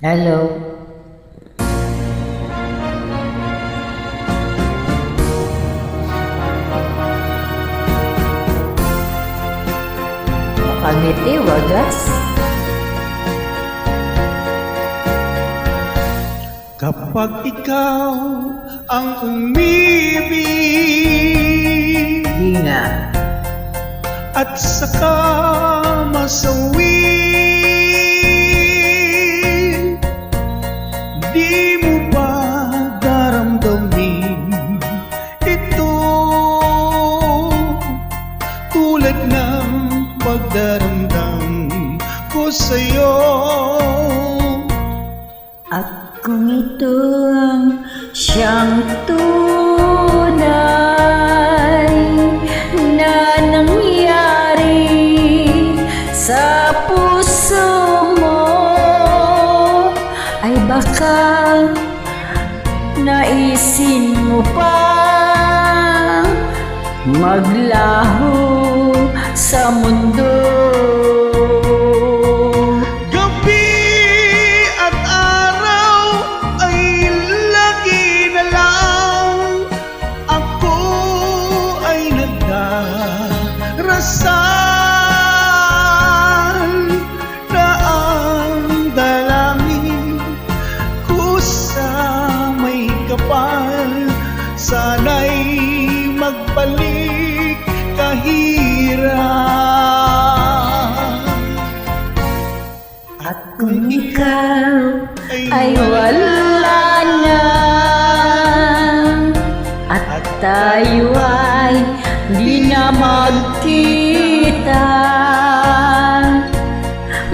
Hello. Makangiti, wagas. Kapag ikaw ang umibig Di nga. at saka masawi, di mo ba daramdamin ito tulad ng pagdaramdam ko sa'yo? At kung ito ang siyang tunay na nangyari sa puso mo, ay baka naisin mo pa maglaho sa mundo. Rasal na ang dalangin ko sa may kapal, sana'y magbalik kahirap. At kung ikaw ay wala na, at tayo ay di na magkita,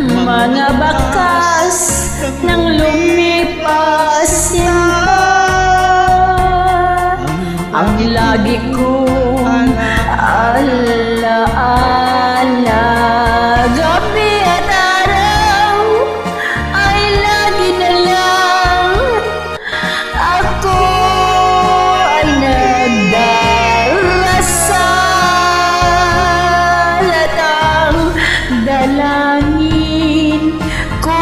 mga bakas ng lumipas yan ang lagi kong alaala. Gabi at araw ay lagi na lang ako ay nagdarasal, at ang dalangin ko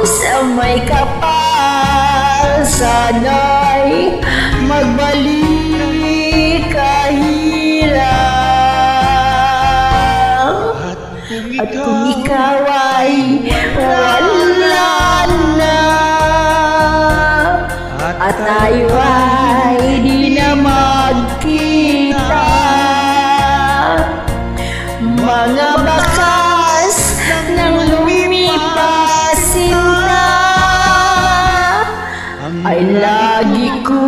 sa may kapal, sana'y magbalik kahirap. At kung ikaw ay wala na, at tayo ay di na magkita, mga bakas ng lumipas na ay lagi ko